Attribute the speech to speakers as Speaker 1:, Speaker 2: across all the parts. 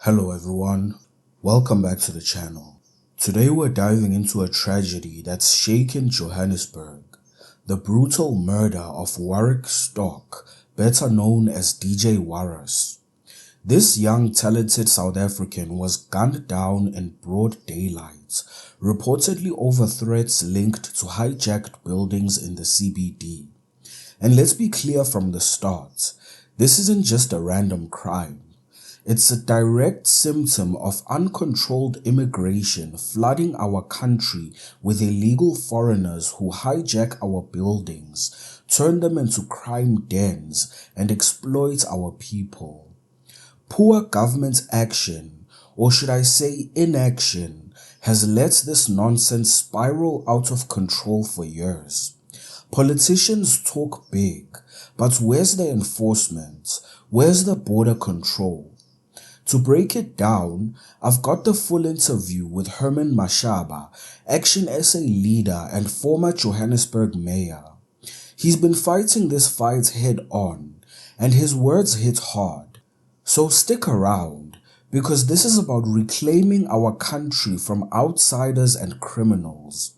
Speaker 1: Hello everyone, welcome back to the channel. Today we're diving into a tragedy that's shaken Johannesburg, the brutal murder of Warwick Stock, better known as DJ Warras. This young talented South African was gunned down in broad daylight, reportedly over threats linked to hijacked buildings in the CBD. And let's be clear from the start, this isn't just a random crime. It's a direct symptom of uncontrolled immigration flooding our country with illegal foreigners who hijack our buildings, turn them into crime dens, and exploit our people. Poor government action, or should I say inaction, has let this nonsense spiral out of control for years. Politicians talk big, but where's the enforcement? Where's the border control? To break it down, I've got the full interview with Herman Mashaba, ActionSA leader and former Johannesburg mayor. He's been fighting this fight head on, and his words hit hard. So stick around, because this is about reclaiming our country from outsiders and criminals.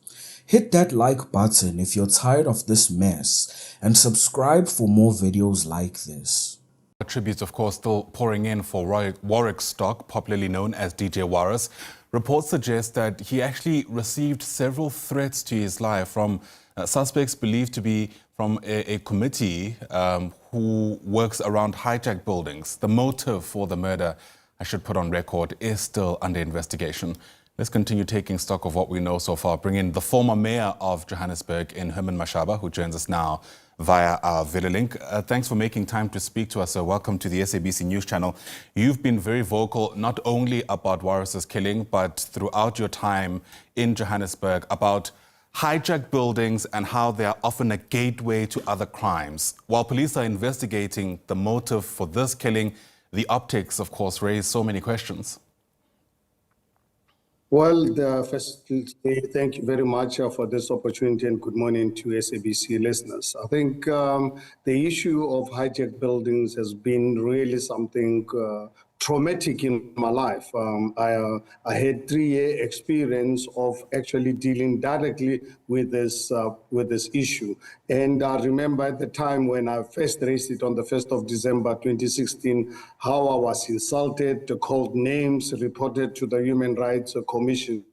Speaker 1: Hit that like button if you're tired of this mess, and subscribe for more videos like this.
Speaker 2: Tributes, of course, still pouring in for Warwick Stock, popularly known as DJ Warras. Reports suggest that he actually received several threats to his life from suspects believed to be from a committee who works around hijacked buildings. The motive for the murder, I should put on record, is still under investigation. Let's continue taking stock of what we know so far. Bring in the former mayor of Johannesburg, Herman Mashaba, who joins us now via our video link. Thanks for making time to speak to us. Welcome to the SABC News Channel. You've been very vocal, not only about Warras's killing, but throughout your time in Johannesburg about hijacked buildings and how they are often a gateway to other crimes. While police are investigating the motive for this killing, the optics, of course, raise so many questions.
Speaker 3: Well, firstly, thank you very much for this opportunity and good morning to SABC listeners. I think the issue of hijacked buildings has been really something traumatic in my life. I had 3-year experience of actually dealing directly with this issue. And I remember at the time when I first raised it on the 1st of December 2016, how I was insulted, called names, reported to the Human Rights Commission.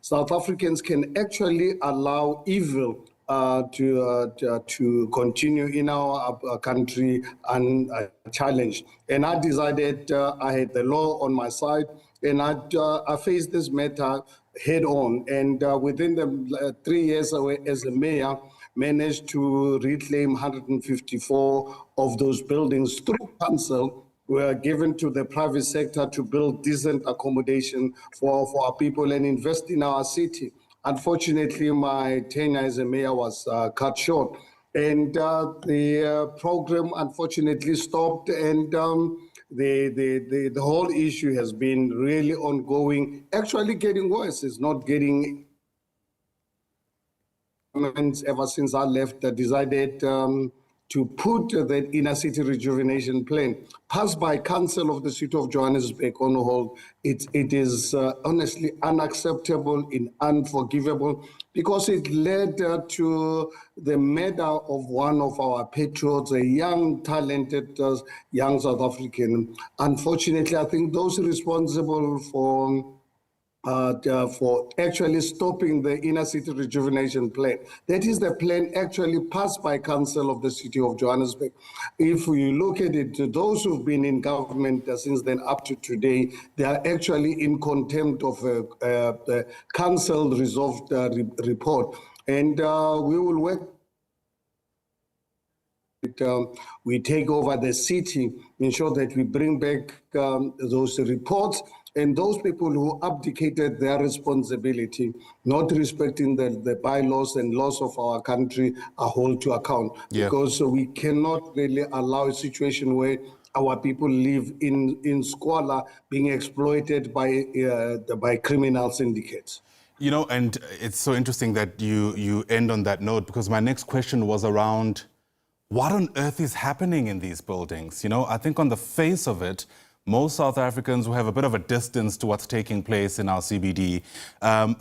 Speaker 3: South Africans can actually allow evil to continue in our country unchallenged. And I decided I had the law on my side, and I faced this matter head on. And within the 3 years as a mayor, managed to reclaim 154 of those buildings through council, were given to the private sector to build decent accommodation for our people and invest in our city. Unfortunately, my tenure as a mayor was cut short, and the program unfortunately stopped, and the whole issue has been really ongoing, actually getting worse. It's not getting ever since I left. I decided to put the inner city rejuvenation plan passed by council of the city of Johannesburg on hold. It is honestly unacceptable and unforgivable, because it led to the murder of one of our patriots, a young, talented young South African. Unfortunately, I think those responsible for actually stopping the inner city rejuvenation plan. That is the plan actually passed by council of the city of Johannesburg. If we look at it, those who've been in government since then up to today, they are actually in contempt of the council resolved report. And we will work. We take over the city, ensure that we bring back those reports, and those people who abdicated their responsibility, not respecting the bylaws and laws of our country, are held to account. Yeah. Because we cannot really allow a situation where our people live in squalor, being exploited by criminal syndicates.
Speaker 2: You know, and it's so interesting that you end on that note, because my next question was around What on earth is happening in these buildings? You know, I think on the face of it, most South Africans who have a bit of a distance to what's taking place in our CBD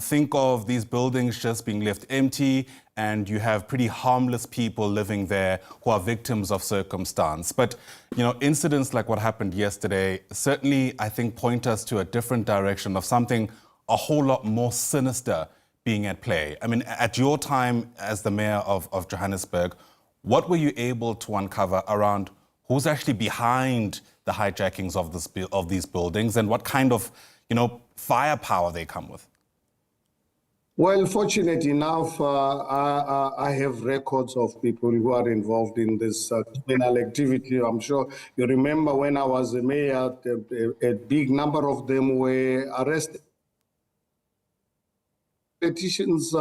Speaker 2: think of these buildings just being left empty, and you have pretty harmless people living there who are victims of circumstance. But, you know, incidents like what happened yesterday certainly, I think, point us to a different direction of something a whole lot more sinister being at play. I mean, at your time as the mayor of Johannesburg, what were you able to uncover around who's actually behind the hijackings of these buildings, and what kind of, you know, firepower they come with?
Speaker 3: Well, fortunately enough, I have records of people who are involved in this criminal activity. I'm sure you remember when I was the mayor, a big number of them were arrested. Politicians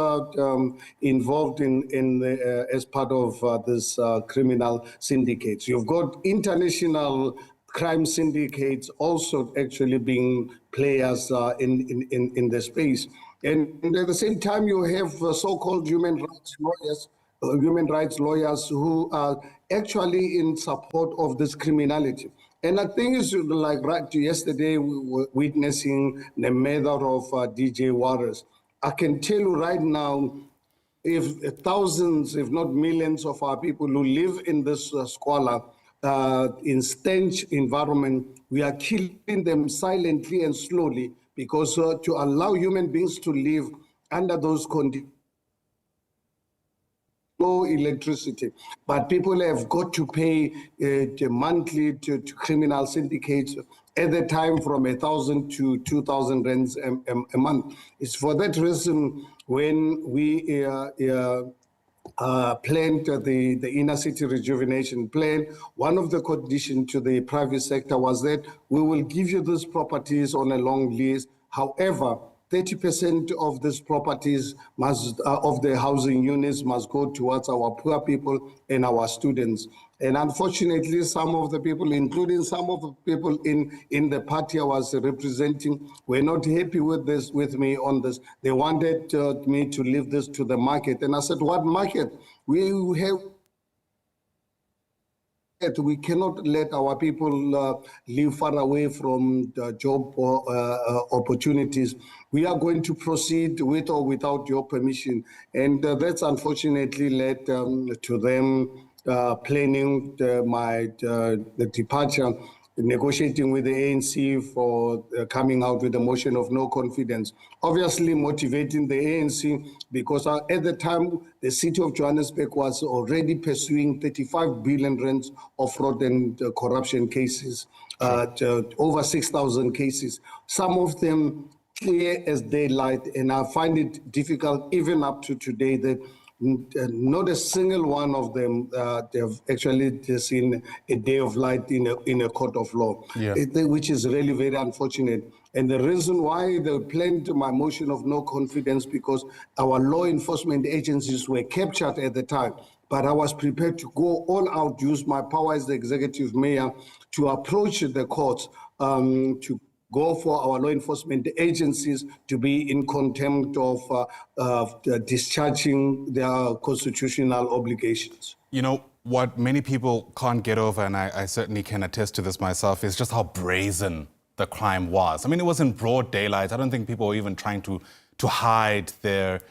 Speaker 3: involved as part of this criminal syndicates. You've got international crime syndicates also actually being players in the space. And at the same time, you have so-called human rights lawyers who are actually in support of this criminality. And I think it's like right yesterday, we were witnessing the murder of DJ Warras. I can tell you right now, if thousands, if not millions of our people who live in this squalor, in stench environment, we are killing them silently and slowly because to allow human beings to live under those conditions, no electricity, but people have got to pay monthly to criminal syndicates at the time from 1,000 to 2,000 rands a month. It's for that reason when we planned the inner city rejuvenation plan, one of the conditions to the private sector was that we will give you these properties on a long lease. However, 30% of these properties must, of the housing units must go towards our poor people and our students. And unfortunately, some of the people, including some of the people in the party I was representing, were not happy with me on this. They wanted me to leave this to the market. And I said, what market? We cannot let our people live far away from the job opportunities. We are going to proceed with or without your permission. And that's unfortunately led to them planning the departure, negotiating with the ANC for coming out with a motion of no confidence. Obviously motivating the ANC because at the time, the city of Johannesburg was already pursuing 35 billion rands of fraud and corruption cases, over 6,000 cases. Some of them clear as daylight, and I find it difficult even up to today that not a single one of them they've actually seen a day of light in a court of law, which is really very unfortunate. And the reason why they planned my motion of no confidence because our law enforcement agencies were captured at the time. But I was prepared to go all out, use my power as the executive mayor to approach the courts to go for our law enforcement agencies to be in contempt of discharging their constitutional obligations.
Speaker 2: You know, what many people can't get over, and I certainly can attest to this myself, is just how brazen the crime was. I mean, it was in broad daylight. I don't think people were even trying to hide their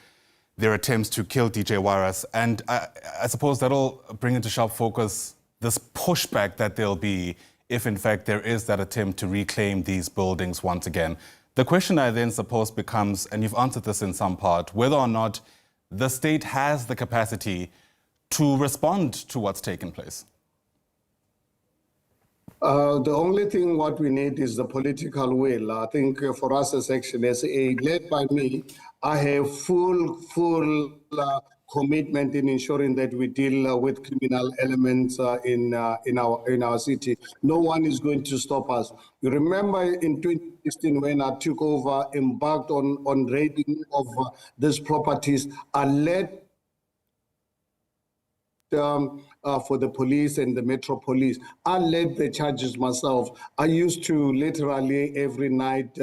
Speaker 2: attempts to kill DJ Warras. And I suppose that'll bring into sharp focus this pushback that there'll be if in fact there is that attempt to reclaim these buildings once again. The question I then suppose becomes, and you've answered this in some part, whether or not the state has the capacity to respond to what's taken place.
Speaker 3: The only thing what we need is the political will. I think for us as ActionSA, led by me, I have full commitment in ensuring that we deal with criminal elements in our city. No one is going to stop us. You remember in 2016 when I took over, embarked on raiding of these properties, I led for the police and the Metro Police. I led the charges myself. I used to literally every night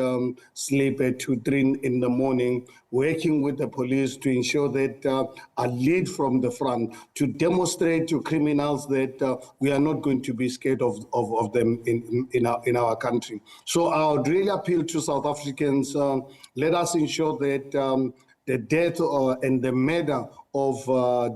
Speaker 3: sleep at 2, 3 in the morning, working with the police to ensure that I lead from the front to demonstrate to criminals that we are not going to be scared of them in our country. So I would really appeal to South Africans, let us ensure that the death and the murder of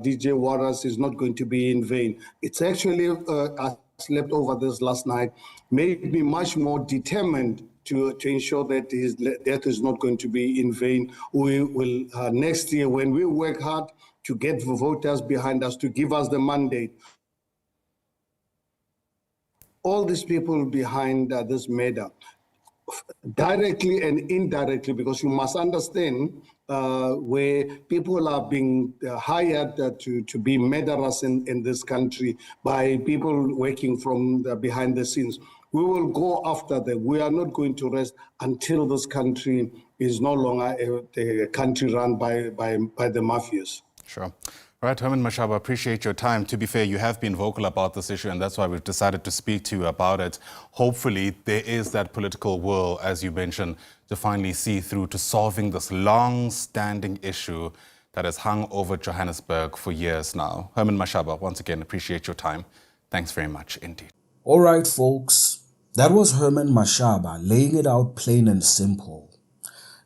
Speaker 3: DJ Warras is not going to be in vain. It's actually, I slept over this last night, made me much more determined to ensure that his death is not going to be in vain. We will, next year, when we work hard to get voters behind us, to give us the mandate, all these people behind this murder, directly and indirectly, because you must understand where people are being hired to be murderers in this country by people working from behind the scenes. We will go after them. We are not going to rest until this country is no longer a country run by the mafias.
Speaker 2: Sure. All right, Herman Mashaba, appreciate your time. To be fair, you have been vocal about this issue, and that's why we've decided to speak to you about it. Hopefully, there is that political will, as you mentioned, to finally see through to solving this long-standing issue that has hung over Johannesburg for years now. Herman Mashaba, once again, appreciate your time. Thanks very much indeed.
Speaker 1: All right, folks. That was Herman Mashaba laying it out plain and simple.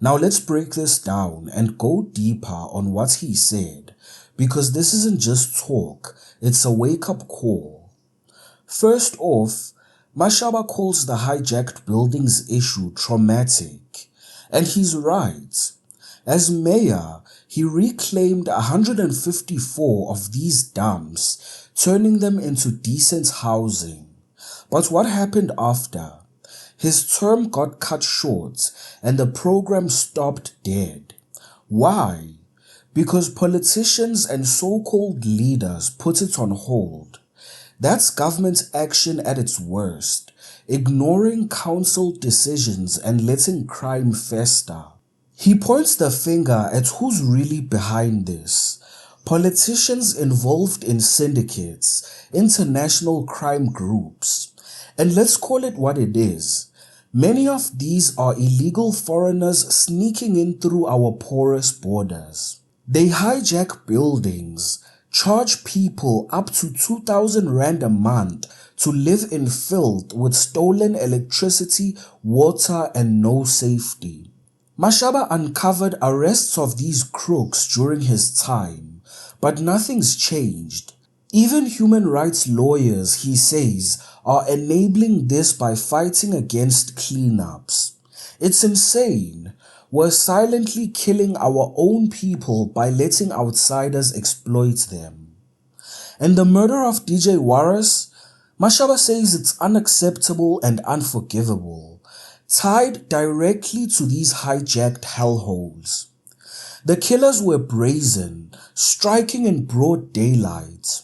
Speaker 1: Now let's break this down and go deeper on what he said, because this isn't just talk, it's a wake-up call. First off, Mashaba calls the hijacked buildings issue traumatic, and he's right. As mayor, he reclaimed 154 of these dumps, turning them into decent housing. But what happened after? His term got cut short and the program stopped dead. Why? Because politicians and so-called leaders put it on hold. That's government action at its worst, ignoring council decisions and letting crime fester. He points the finger at who's really behind this. Politicians involved in syndicates, international crime groups. And let's call it what it is. Many of these are illegal foreigners sneaking in through our porous borders. They hijack buildings, charge people up to 2,000 rand a month to live in filth with stolen electricity, water, and no safety. Mashaba uncovered arrests of these crooks during his time, but nothing's changed. Even human rights lawyers, he says, are enabling this by fighting against cleanups. It's insane. We're silently killing our own people by letting outsiders exploit them. And the murder of DJ Warras, Mashaba says it's unacceptable and unforgivable, tied directly to these hijacked hellholes. The killers were brazen, striking in broad daylight.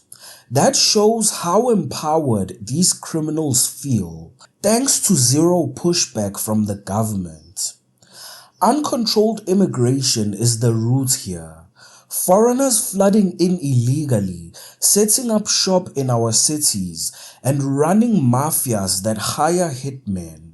Speaker 1: That shows how empowered these criminals feel, thanks to zero pushback from the government. Uncontrolled immigration is the root here. Foreigners flooding in illegally, setting up shop in our cities, and running mafias that hire hitmen.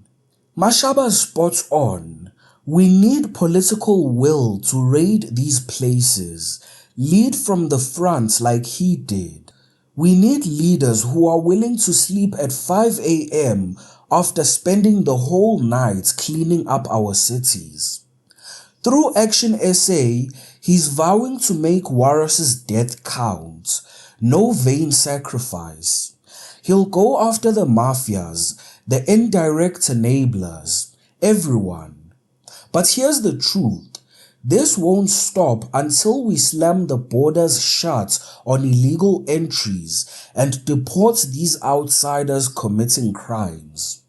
Speaker 1: Mashaba's spot on. We need political will to raid these places, lead from the front like he did. We need leaders who are willing to sleep at 5 a.m. after spending the whole night cleaning up our cities. Through ActionSA, he's vowing to make Warras' death count. No vain sacrifice. He'll go after the mafias, the indirect enablers, everyone. But here's the truth. This won't stop until we slam the borders shut on illegal entries and deport these outsiders committing crimes.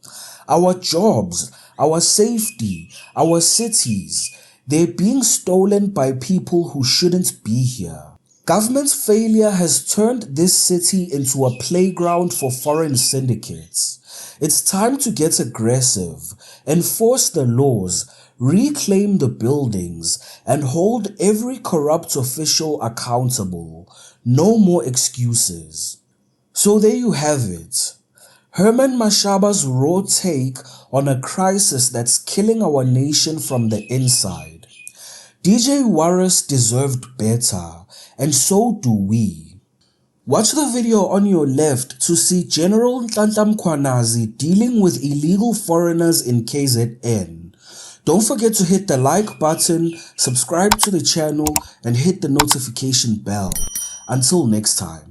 Speaker 1: Our jobs, our safety, our cities, they're being stolen by people who shouldn't be here. Government failure has turned this city into a playground for foreign syndicates. It's time to get aggressive, enforce the laws, reclaim the buildings, and hold every corrupt official accountable. No more excuses. So there you have it. Herman Mashaba's raw take on a crisis that's killing our nation from the inside. DJ Warras deserved better, and so do we. Watch the video on your left to see General Nhlanhla Mkhwanazi dealing with illegal foreigners in KZN. Don't forget to hit the like button, subscribe to the channel, and hit the notification bell. Until next time.